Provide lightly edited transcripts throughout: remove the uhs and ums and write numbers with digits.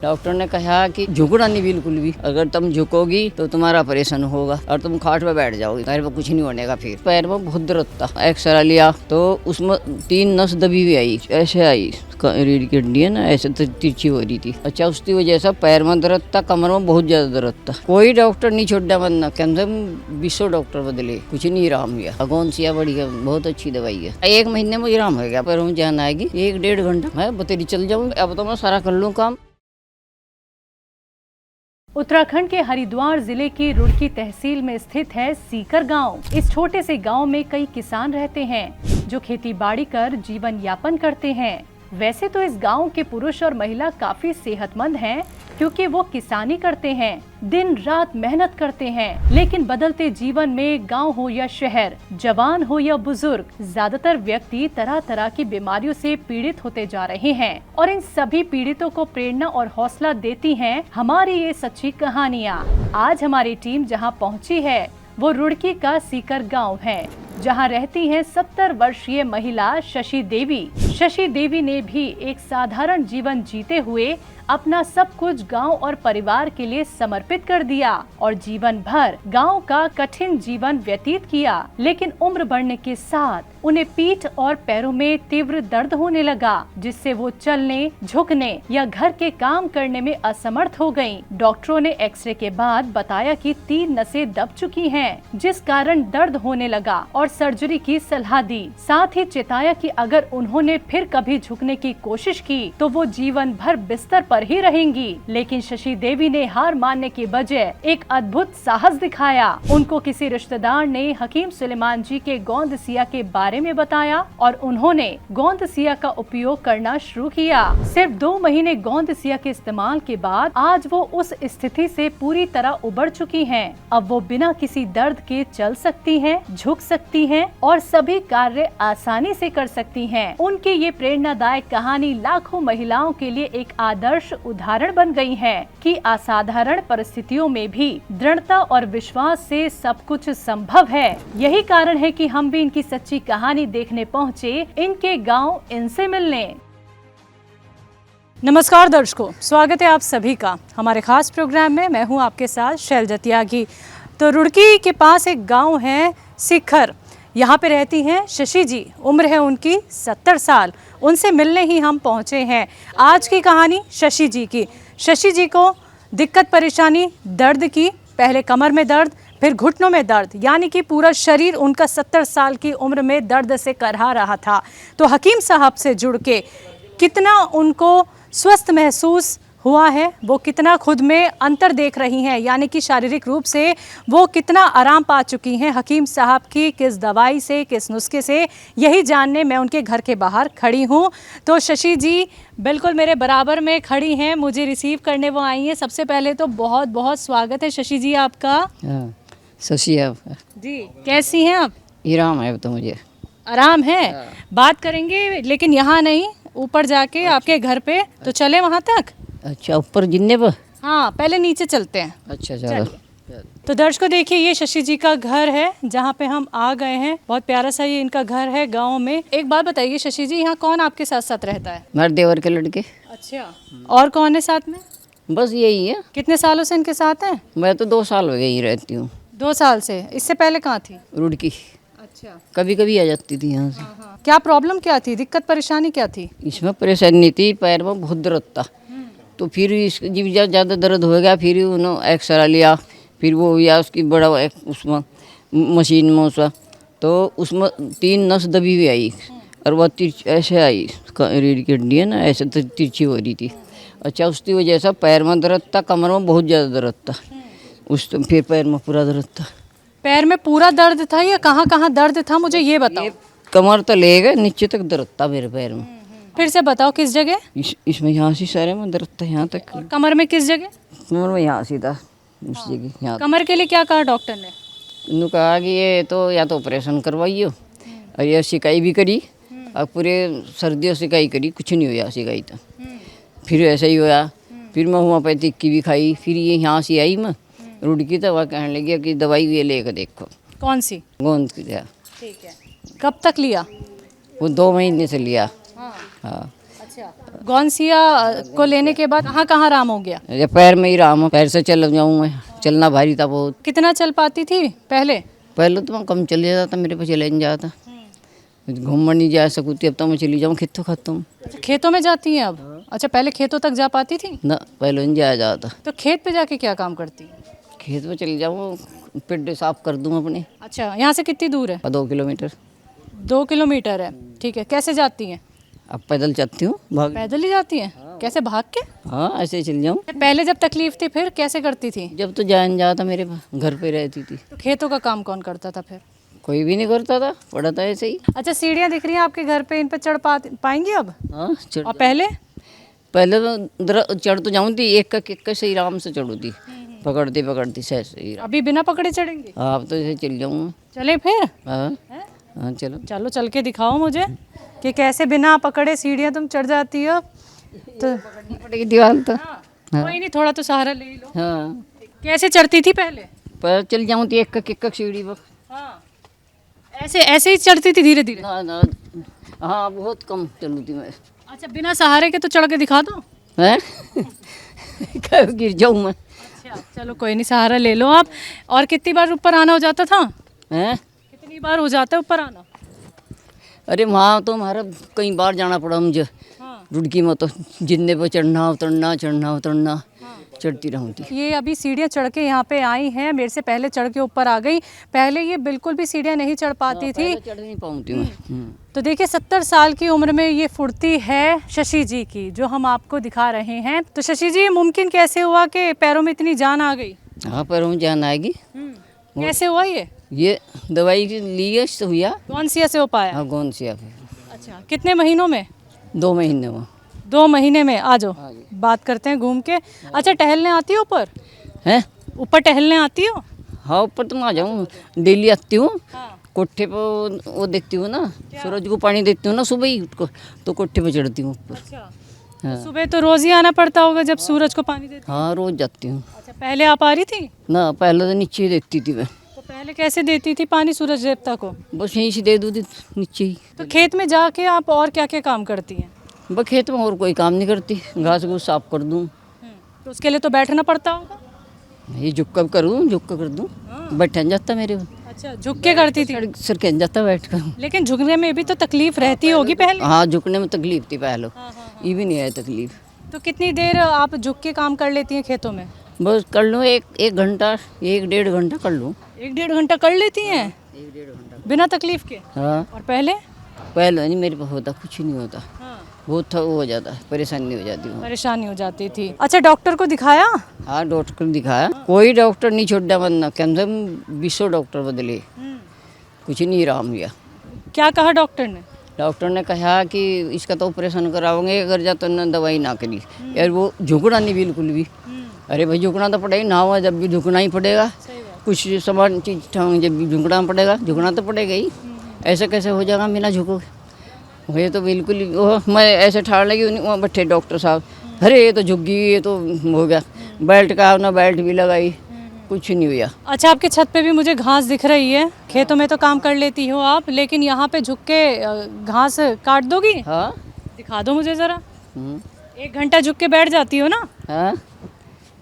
Doctor ने कहा कि झुकना नहीं बिल्कुल भी, अगर तुम झुकोगी तो तुम्हारा ऑपरेशन होगा और तुम खाट पे बैठ जाओगी, पैर में कुछ नहीं होने का। फिर पैर में बहुत दर्द था, एक्सरा लिया तो उसमें 3 नस दबी हुई आई, ऐसे आई रीढ़ की हड्डी है ना, ऐसे तिरछी हो रही थी। अच्छा, उसकी वजह से पैर में दर्द था, कमर में बहुत ज्यादा दर्द था। कोई डॉक्टर नहीं छोड़ा वरना कम से कम 20 डॉक्टर बदले, कुछ नहीं आराम हुआ। अगौनसिया बढ़िया बहुत अच्छी दवाई है, 1 महीने में आराम हो गया। पैरों में जान आएगी, 1-1.5 घंटा है बतेरी चल जाऊँ, अब तो मैं सारा कर लूँ काम। उत्तराखंड के हरिद्वार जिले की रुड़की तहसील में स्थित है सीकर गांव। इस छोटे से गांव में कई किसान रहते हैं जो खेती बाड़ी कर जीवन यापन करते हैं। वैसे तो इस गांव के पुरुष और महिला काफी सेहतमंद हैं क्योंकि वो किसानी करते हैं, दिन रात मेहनत करते हैं। लेकिन बदलते जीवन में गांव हो या शहर, जवान हो या बुजुर्ग, ज्यादातर व्यक्ति तरह तरह की बीमारियों से पीड़ित होते जा रहे हैं और इन सभी पीड़ितों को प्रेरणा और हौसला देती हैं हमारी ये सच्ची कहानियाँ। आज हमारी टीम जहाँ पहुँची है वो रुड़की का सीकर गाँव है, जहाँ रहती हैं 70 वर्षीय महिला शशि देवी। शशि देवी ने भी एक साधारण जीवन जीते हुए अपना सब कुछ गांव और परिवार के लिए समर्पित कर दिया और जीवन भर गांव का कठिन जीवन व्यतीत किया। लेकिन उम्र बढ़ने के साथ उन्हें पीठ और पैरों में तीव्र दर्द होने लगा, जिससे वो चलने, झुकने या घर के काम करने में असमर्थ हो गयीं। डॉक्टरों ने एक्सरे के बाद बताया कि 3 नसें दब चुकी हैं, जिस कारण दर्द होने लगा और सर्जरी की सलाह दी। साथ ही चेताया कि अगर उन्होंने फिर कभी झुकने की कोशिश की तो वो जीवन भर बिस्तर पर ही रहेंगी। लेकिन शशि देवी ने हार मानने के बजाय एक अद्भुत साहस दिखाया। उनको किसी रिश्तेदार ने हकीम सुलेमान जी के गोंद सिया के बारे में बताया और उन्होंने गोंद सिया का उपयोग करना शुरू किया। सिर्फ 2 महीने गोंद सिया के इस्तेमाल के बाद आज वो उस स्थिति से पूरी तरह उबर चुकी हैं। अब वो बिना किसी दर्द के चल सकती हैं, झुक सकती हैं और सभी कार्य आसानी से कर सकती हैं। उनकी ये प्रेरणादायक कहानी लाखों महिलाओं के लिए एक आदर्श उदाहरण बन गई है कि असाधारण परिस्थितियों में भी दृढ़ता और विश्वास से सब कुछ संभव है। यही कारण है कि हम भी इनकी सच्ची कहानी देखने पहुँचे इनके गाँव, इनसे मिलने। नमस्कार दर्शकों, स्वागत है आप सभी का हमारे खास प्रोग्राम में। मैं हूं आपके साथ शैलजा त्यागी। तो रुड़की के पास एक गांव है सीकर, यहाँ पे रहती हैं शशि जी। उम्र है उनकी 70 साल। उनसे मिलने ही हम पहुँचे हैं। आज की कहानी शशि जी की। शशि जी को दिक्कत परेशानी दर्द की, पहले कमर में दर्द, फिर घुटनों में दर्द, यानी कि पूरा शरीर उनका 70 साल की उम्र में दर्द से करहा रहा था। तो हकीम साहब से जुड़ के कितना उनको स्वस्थ महसूस हुआ है, वो कितना खुद में अंतर देख रही हैं, यानी कि शारीरिक रूप से वो कितना आराम पा चुकी हैं हकीम साहब की किस दवाई से, किस नुस्खे से, यही जानने मैं उनके घर के बाहर खड़ी हूँ। तो शशि जी बिल्कुल मेरे बराबर में खड़ी हैं, मुझे रिसीव करने वो आई हैं। सबसे पहले तो बहुत बहुत स्वागत है शशि जी आपका। शशि जी, कैसी हैं आप? आराम है, तो मुझे आराम है। बात करेंगे लेकिन यहाँ नहीं, ऊपर जाके आपके घर पे। तो चले वहाँ तक? अच्छा, ऊपर जिन्ने पर? हाँ, पहले नीचे चलते हैं। अच्छा चलो। तो दर्शकों देखिए, ये शशि जी का घर है जहाँ पे हम आ गए हैं। बहुत प्यारा सा ये इनका घर है गांव में। एक बात बताइए शशि जी, यहाँ कौन आपके साथ साथ रहता है? मेरे देवर के लड़के। अच्छा, और कौन है साथ में? बस यही है। कितने सालों से इनके साथ हैं? मैं तो 2 साल हो गए ही रहती हूँ। 2 साल से? इससे पहले कहाँ थी? रुड़की। अच्छा, कभी कभी आ जाती थी यहाँ से। क्या प्रॉब्लम क्या थी, दिक्कत परेशानी क्या थी? इसमें परेशानी थी, पैर में बहुत दर्द था। तो फिर इस जब ज़्यादा दर्द हो गया, फिर उन्होंने एक्सरा लिया, फिर वो या उसकी बड़ा उसमें मशीन में उसका, तो उसमें 3 नस दबी हुई आई और वह ऐसे आई रीढ़ की हड्डी है ना, ऐसे तिरछी हो रही थी। अच्छा, उसकी वजह से पैर में दर्द था, कमर में बहुत ज़्यादा दर्द था। फिर पैर में पूरा दर्द था। पैर में पूरा दर्द था या कहाँ कहाँ दर्द था, मुझे ये बताओ। कमर तो ले गए, नीचे तक दर्द था मेरे पैर में। फिर से बताओ किस जगह? इसमें यहाँ से सारे में दर्द था, यहाँ तक। और कमर में किस जगह? कमर में यहाँ सीधा उस जगह यहाँ। कमर के लिए क्या कहा डॉक्टर ने? उन्होंने कहा कि ये तो या तो ऑपरेशन करवाइयो, और ये सिकाई भी करी और पूरे सर्दियों सिकाई करी, कुछ नहीं हुआ सिकाई तो। फिर ऐसा ही हुआ, फिर मैं होम्योपैथिक की भी खाई, फिर ये यहाँ से आई मैं रुड़की, तो वह कहने लगी कि दवाई ये लेकर देखो। कौन सी? गोंद की। ठीक है। कब तक लिया? वो 2 महीने से लिया। हाँ। हाँ। अच्छा, अच्छा, गौनसिया को लेने के बाद कहाँ कहाँ आराम हो गया? ये पैर में ही राम है, पैर से चल जाऊँ मैं, चलना भारी था बहुत। कितना चल पाती थी पहले? पहले तो मैं कम चले जाता, मेरे पे चले नहीं जाता, घूमने नहीं जा सकती। अब तो मैं चली जाऊँ खेतों खत्म। अच्छा, खेतों में जाती हैं अब? अच्छा, पहले खेतों तक जा पाती थी? ना, पहले नहीं जाया जाता। तो खेत पे जाके क्या काम करती हैं? खेत में चली जाऊँ, पेड़ साफ कर दूँ अपने। अच्छा, यहाँ से कितनी दूर है? 2 किलोमीटर। 2 किलोमीटर है, ठीक है। कैसे जाती हैं? अब पैदल चलती हूँ, भाग। पैदल ही जाती हैं? कैसे, भाग के? हाँ, ऐसे ही चल जाऊँ। पहले जब तकलीफ थी फिर कैसे करती थी? जब तो जाया नहीं जाता, मेरे घर पे रहती थी। तो खेतों का काम कौन करता था फिर? कोई भी नहीं करता था, पड़ा था ऐसे ही। अच्छा, सीढ़ियाँ दिख रही हैं आपके घर पे, इन पे चढ़ पाएंगी अब? हाँ, चढ़। और पहले? पहले तो चढ़ तो जाऊँ थी, एक से ही आराम से चढ़ू थी, पकड़ती पकड़ती से ऐसे ही। अभी बिना पकड़े चढ़ेंगे? आप तो ऐसे चल जाऊँ। चले फिर? हाँ हाँ, चलो। चलो, चल के दिखाओ मुझे कि कैसे बिना पकड़े सीढ़ियाँ तुम चढ़ जाती हो। तो पकड़नी पड़ेगी दीवार तो। कोई नहीं, थोड़ा तो सहारा ले ही लो। हाँ, कैसे चढ़ती थी पहले? पर चल जाऊँ तो एक सीढ़ी पर। हाँ, ऐसे ऐसे ही चढ़ती थी धीरे धीरे? ना ना, हाँ, बहुत कम चलू थी मैं। अच्छा, बिना सहारे के तो चढ़ के दिखा दो। हैं? कब गिर जाऊँ मैं? अच्छा, चलो कोई नहीं, सहारा ले लो आप। और कितनी बार ऊपर आना हो जाता था? हैं? कितनी बार हो जाता है ऊपर आना? अरे वहाँ तो हमारा कई बार जाना पड़ा मुझे, हाँ। रुड़की में तो, जितने पर चढ़ना उतरना चढ़ती रहूँ थी। ये अभी सीढ़ियाँ चढ़ के यहाँ पे आई हैं, मेरे से पहले चढ़ के ऊपर आ गई। पहले ये बिल्कुल भी सीढ़ियाँ नहीं चढ़ पाती थी। चढ़ नहीं पाऊँगी मैं। तो देखिए, 70 साल की उम्र में ये फुर्ती है शशि जी की, जो हम आपको दिखा रहे हैं। तो शशि जी, मुमकिन कैसे हुआ कि पैरों में इतनी जान आ गई? हाँ, पैरों में जान आएगी। कैसे हुआ ये? ये दवाई ली है तो हुआ। कौन सी से हो पाया? हाँ, कौन सी आप? अच्छा, कितने महीनों में? 2 महीने में। 2 महीने में। आ जाओ, बात करते हैं घूम के। अच्छा, टहलने आती हो ऊपर? हैं? ऊपर टहलने आती हो? हाँ, ऊपर तो मैं आ जाऊँ, डेली आती हूँ। हाँ। कोठे पर वो देखती हूँ ना, सूरज को पानी देती हूँ ना सुबह ही को, तो कोठे पर चढ़ती हूँ ऊपर। अच्छा, हाँ। तो सुबह तो रोज ही आना पड़ता होगा जब सूरज को पानी देती? हाँ, रोज जाती हूँ। अच्छा, पहले आप आ रही थी? ना, पहले तो नीचे ही देखती थी मैं। तो पहले कैसे देती थी पानी सूरज देवता को? बस यहीं से दे दूँ थी, नीचे ही। तो खेत में जाके आप और क्या क्या काम करती हैं? बस खेत में और कोई काम नहीं करती, घास घूस साफ कर दूँ। तो उसके लिए तो बैठना पड़ता होगा? ये झुक्का करूँ, झुक्का कर दूँ, बैठा नहीं जाता मेरे। अच्छा, झुक के करती थी? सर कह जाता बैठ कर। लेकिन झुकने में भी तो तकलीफ रहती होगी पहले? हाँ, झुकने में तकलीफ थी पहले, ये भी नहीं है तकलीफ। तो कितनी देर आप झुक के काम कर लेती हैं खेतों में? बस कर लूँ, एक घंटा, 1-1.5 घंटा कर लूँ। 1-1.5 घंटा कर लेती हैं 1-1.5 घंटा। बिना तकलीफ के? हाँ, और पहले? पहले नहीं मेरे पास होता, कुछ नहीं होता, हाँ, बहुत वो हो जाता, परेशानी हो जाती हूँ। परेशानी हो जाती थी। अच्छा, डॉक्टर को दिखाया? हाँ, डॉक्टर को दिखाया, कोई डॉक्टर नहीं छोड़ा, वरना कम से कम 20 डॉक्टर बदले, कुछ नहीं आराम हुआ। क्या कहा डॉक्टर ने? डॉक्टर ने कहा कि इसका तो ऑपरेशन कराओगे, अगर जा तो न दवाई ना करी। यार वो झुकना नहीं बिल्कुल भी। अरे भाई, झुकना तो पड़ेगा, ना हुआ जब भी झुकना ही पड़ेगा, कुछ सामान चीज उठाओगे जब भी झुकना पड़ेगा, झुकना तो पड़ेगा ही। ऐसे कैसे हो जाएगा बिना झुकोगे? ये तो बिल्कुल ही मैं ऐसे ठाड़ लगी, वहाँ बैठे डॉक्टर साहब, अरे ये तो झुक गई, ये तो हो गया, बेल्ट का ना बेल्ट भी लगाई, कुछ नहीं हुआ। अच्छा, आपके छत पे भी मुझे घास दिख रही है, खेतों में तो काम कर लेती हो आप, लेकिन यहाँ पे झुक के घास काट दोगी? हाँ। दिखा दो मुझे ज़रा। 1 घंटा झुक के बैठ जाती हो ना? हाँ,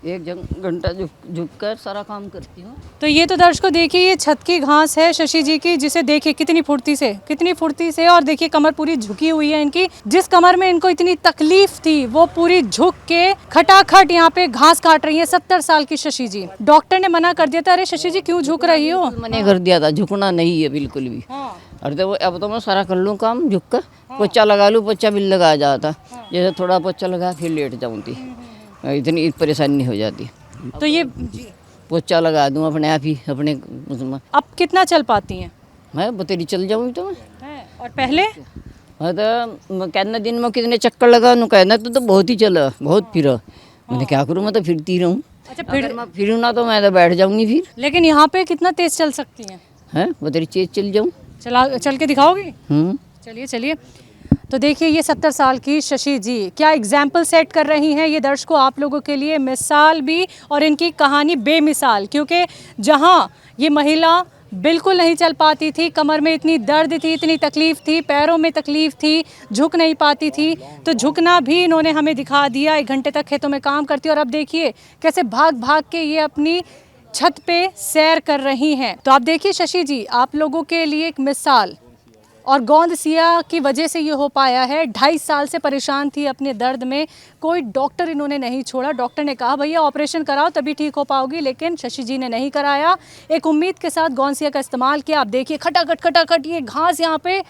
1 घंटा झुक कर सारा काम करती हूँ। तो ये तो दर्शकों देखिए, ये छत की घास है शशि जी की, जिसे देखिए कितनी फुर्ती से, और देखिए कमर पूरी झुकी हुई है इनकी। जिस कमर में इनको इतनी तकलीफ थी, वो पूरी झुक के खटाखट यहाँ पे घास काट रही है 70 साल की शशि जी। डॉक्टर ने मना कर दिया था, अरे शशि जी क्यों झुक रही हो? मैंने कर दिया था, झुकना नहीं है बिल्कुल भी। अरे तो अब तो मैं सारा कर लूँ काम झुक कर, पोछा लगा लूँ, पोछा भी लगा जाता, जैसे थोड़ा पोछा लगा फिर लेट जाऊँ थी, इतनी परेशानी हो जाती। तो ये पोछा लगा दूँ अपने आप ही, अपने उसमें। अब कितना चल पाती हैं? मैं बतेरी चल जाऊँ तो मैं। और पहले? हाँ, तो कहना दिन में कितने चक्कर लगा, नु कहना तो बहुत ही चला, बहुत फिरा। मैंने क्या करूँ, मैं तो फिरती रहूँ। अच्छा, फिर मैं फिरूँ ना तो मैं तो बैठ जाऊँगी फिर। लेकिन यहाँ पे कितना तेज चल सकती हैं? हैं, बतेरी तेज चल जाऊँ। चल के दिखाओगी? चलिए चलिए। तो देखिए, ये 70 साल की शशि जी क्या एग्जाम्पल सेट कर रही हैं। ये दर्शकों आप लोगों के लिए मिसाल भी, और इनकी कहानी बेमिसाल, क्योंकि जहाँ ये महिला बिल्कुल नहीं चल पाती थी, कमर में इतनी दर्द थी, इतनी तकलीफ थी, पैरों में तकलीफ थी, झुक नहीं पाती थी। तो झुकना भी इन्होंने हमें दिखा दिया। 1 घंटे तक खेतों में काम करती और अब देखिए कैसे भाग भाग के ये अपनी छत पे सैर कर रही हैं। तो आप देखिए शशि जी, आप लोगों के लिए एक मिसाल, और गोंद सिया की वजह से ये हो पाया है। 2.5 साल से परेशान थी अपने दर्द में, कोई डॉक्टर इन्होंने नहीं छोड़ा। डॉक्टर ने कहा भैया ऑपरेशन कराओ तभी ठीक हो पाओगी, लेकिन शशि जी ने नहीं कराया। एक उम्मीद के साथ गोंद सिया का इस्तेमाल किया। आप देखिए खटाखट खटाखट ये घास यहाँ पे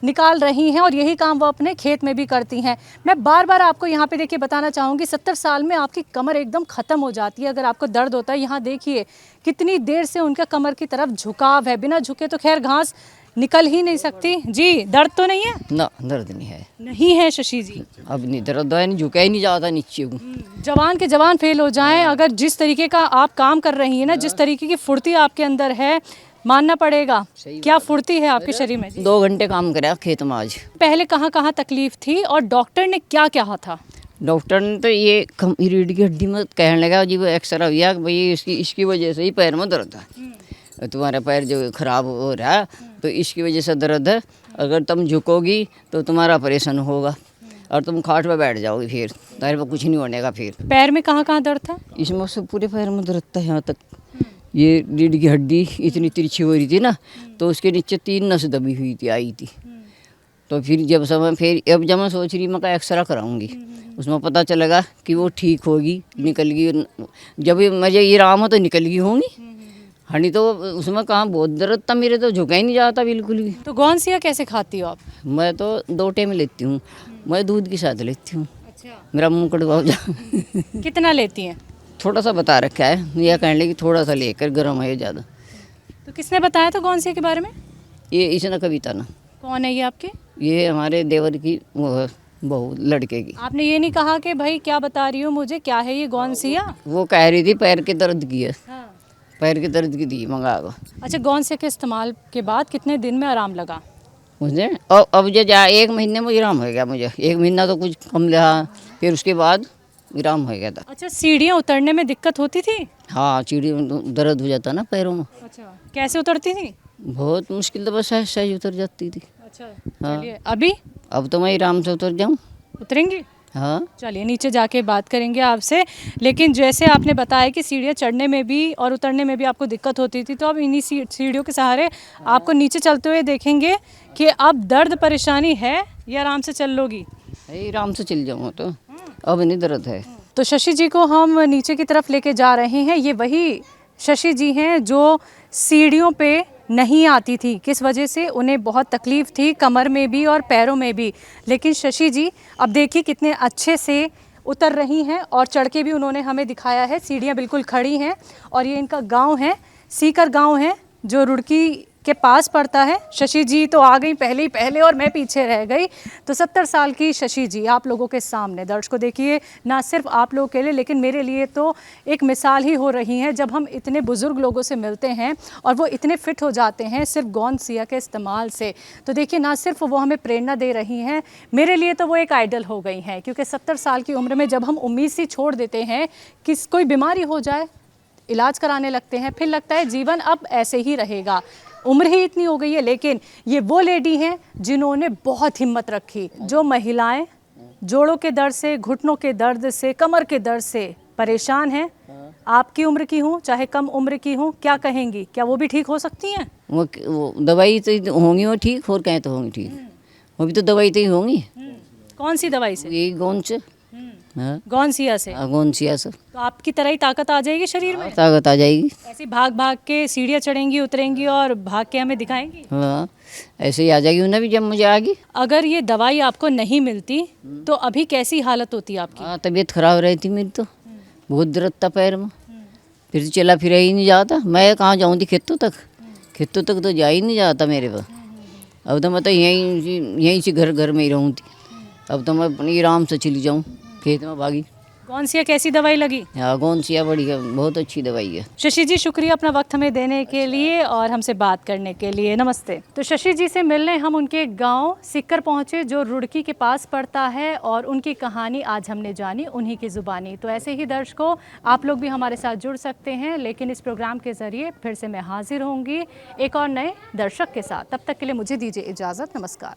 निकाल रही हैं और यही काम वो अपने खेत में भी करती हैं। मैं बार बार आपको यहाँ पे देखिए बताना चाहूँगी, 70 साल में आपकी कमर एकदम ख़त्म हो जाती है अगर आपको दर्द होता है। यहाँ देखिए कितनी देर से उनका कमर की तरफ झुकाव है, बिना झुके तो खैर घास निकल ही नहीं सकती। जी दर्द तो नहीं है? ना, दर्द नहीं है। नहीं है शशि जी? अब नहीं दर्द है, नहीं झुका ही नहीं जाता नीचे को। जवान के जवान फेल हो जाएं अगर जिस तरीके का आप काम कर रही हैं ना, जिस तरीके की फुर्ती आपके अंदर है, मानना पड़ेगा। क्या फुर्ती है आपके शरीर में? 2 घंटे काम कराया खेत में आज। पहले कहाँ कहाँ तकलीफ थी और डॉक्टर ने क्या कहा था? डॉक्टर ने तो ये रीढ़ की हड्डी में कहने लगा जी, वो एक्सरा हुआ कि भाई इसकी वजह से ही पैर में दर्द है, तुम्हारा पैर जो खराब हो रहा है तो इसकी वजह से दर्द है। अगर तुम झुकोगी तो तुम्हारा ऑपरेशन होगा और तुम खाट पे बैठ जाओगी, फिर तुम्हारे पे कुछ नहीं होने का। फिर पैर में कहाँ कहाँ दर्द था? इसमें से पूरे पैर में दर्द था यहाँ तक। ये रीढ़ की हड्डी इतनी तिरछी हो रही थी ना, तो उसके नीचे 3 नस दबी हुई थी, आई थी। तो फिर अब जब मैं सोच रही मैं का एक्सरा कराऊंगी, उसमें पता चलेगा कि वो ठीक होगी, निकल गई। जब मुझे ये आराम हो तो निकल गई होंगी, हनी तो उसमें कहाँ बहुत दर्द था, मेरे तो झुका ही नहीं जाता बिल्कुल भी। तो गोंद सिया कैसे खाती हो आप? मैं तो 2 टाइम लेती हूँ, मैं दूध के साथ लेती हूँ। अच्छा। मेरा मुँह कड़वा हो जा। कितना लेती हैं? थोड़ा सा बता रखा है, यह कहने लगी थोड़ा सा लेकर, गर्म है ज़्यादा। तो किसने बताया था गोंद सिया के बारे में? ये इसने कविता ना, कौन है ये आपके? ये हमारे देवर की वो है, बहू, लड़के की। आपने ये नहीं कहा कि भाई क्या बता रही हो मुझे, क्या है ये गोंद सिया? वो कह रही थी पैर के दर्द की है, हाँ। पैर के दर्द की दी मंगा को। अच्छा, गोंद सिया के इस्तेमाल के बाद कितने दिन में आराम लगा मुझे? अब जो 1 महीने में आराम हो गया मुझे। 1 महीना तो कुछ कम रहा, फिर उसके बाद आराम हो गया था। अच्छा, सीढ़ियाँ उतरने में दिक्कत होती थी? हाँ, सीढ़ी में दर्द हो जाता ना पैरों में। अच्छा, कैसे उतरती थी? बहुत मुश्किल, तो बस सहज सहज उतर जाती थी। अच्छा, हाँ। चलिए अभी अब तो मैं आराम से उतर जाऊँ। उतरेंगी? हाँ, चलिए नीचे जाके बात करेंगे आपसे। लेकिन जैसे आपने बताया कि सीढ़ियाँ चढ़ने में भी और उतरने में भी आपको दिक्कत होती थी, तो अब इन्हीं सीढ़ियों के सहारे आपको नीचे चलते हुए देखेंगे कि अब दर्द परेशानी है या आराम से चल लोगी? आराम से चल जाऊँ तो अब नहीं दर्द है। तो शशि जी को हम नीचे की तरफ लेके जा रहे हैं। ये वही शशि जी हैं जो सीढ़ियों पे नहीं आती थी। किस वजह से? उन्हें बहुत तकलीफ़ थी कमर में भी और पैरों में भी। लेकिन शशि जी अब देखिए कितने अच्छे से उतर रही हैं और चढ़ के भी उन्होंने हमें दिखाया है। सीढ़ियाँ बिल्कुल खड़ी हैं और ये इनका गांव है, सीकर गांव है जो रुड़की के पास पड़ता है। शशि जी तो आ गई पहले और मैं पीछे रह गई। तो 70 साल की शशि जी आप लोगों के सामने, दर्शकों देखिए, ना सिर्फ आप लोगों के लिए लेकिन मेरे लिए तो एक मिसाल ही हो रही हैं। जब हम इतने बुज़ुर्ग लोगों से मिलते हैं और वो इतने फिट हो जाते हैं सिर्फ गोंद सिया के इस्तेमाल से, तो देखिए ना सिर्फ वो हमें प्रेरणा दे रही हैं, मेरे लिए तो वो एक आइडल हो गई हैं। क्योंकि 70 साल की उम्र में जब हम उम्मीद सी छोड़ देते हैं कि कोई बीमारी हो जाए, इलाज कराने लगते हैं, फिर लगता है जीवन अब ऐसे ही रहेगा, उम्र ही इतनी हो गई है। लेकिन ये वो लेडी हैं जिन्होंने बहुत हिम्मत रखी। जो महिलाएं जोड़ों के दर्द से, घुटनों के दर्द से, कमर के दर्द से परेशान हैं, आपकी उम्र की हूँ चाहे कम उम्र की हूँ, क्या कहेंगी? क्या वो भी ठीक हो सकती हैं? वो दवाई तो होंगी, वो ठीक, और कहें तो होंगी ठीक। वो भी तो दवाई तो ही होंगी। कौन सी दवाई से? यही गोंद से। हाँ, गोंद सिया से। गोंद सिया से तो आपकी तरह ही ताकत आ जाएगी शरीर में? ताकत आ जाएगी। ऐसी भाग भाग के सीढ़ियाँ चढ़ेंगी, उतरेंगी और भाग के हमें दिखाएंगी? हाँ, ऐसे ही आ जाएगी उन्हें भी जब मुझे आएगी। अगर ये दवाई आपको नहीं मिलती तो अभी कैसी हालत होती आपकी? हाँ, तबीयत खराब रही थी मेरी, तो बहुत दर्द था पैर में, फिर तो चला फिरा ही नहीं जाता। मैं कहाँ जाऊँ थी खेतों तक तो जा ही नहीं जाता मेरे पर। अब तो मैं तो यहीं से घर में ही रहूँ थी। अब तो मैं अपनी आराम से चली जाऊँ, खेत में भागी। कौन सी है, कैसी दवाई लगी? हाँ कौन सी है, बढ़िया, बहुत अच्छी दवाई है। शशि जी शुक्रिया अपना वक्त हमें देने के लिए और हमसे बात करने के लिए। नमस्ते। तो शशि जी से मिलने हम उनके गांव सीकर पहुंचे जो रुड़की के पास पड़ता है और उनकी कहानी आज हमने जानी उन्हीं की ज़ुबानी। तो ऐसे ही दर्शकों आप लोग भी हमारे साथ जुड़ सकते हैं, लेकिन इस प्रोग्राम के ज़रिए फिर से मैं हाजिर होंगी एक और नए दर्शक के साथ। तब तक के लिए मुझे दीजिए इजाज़त। नमस्कार।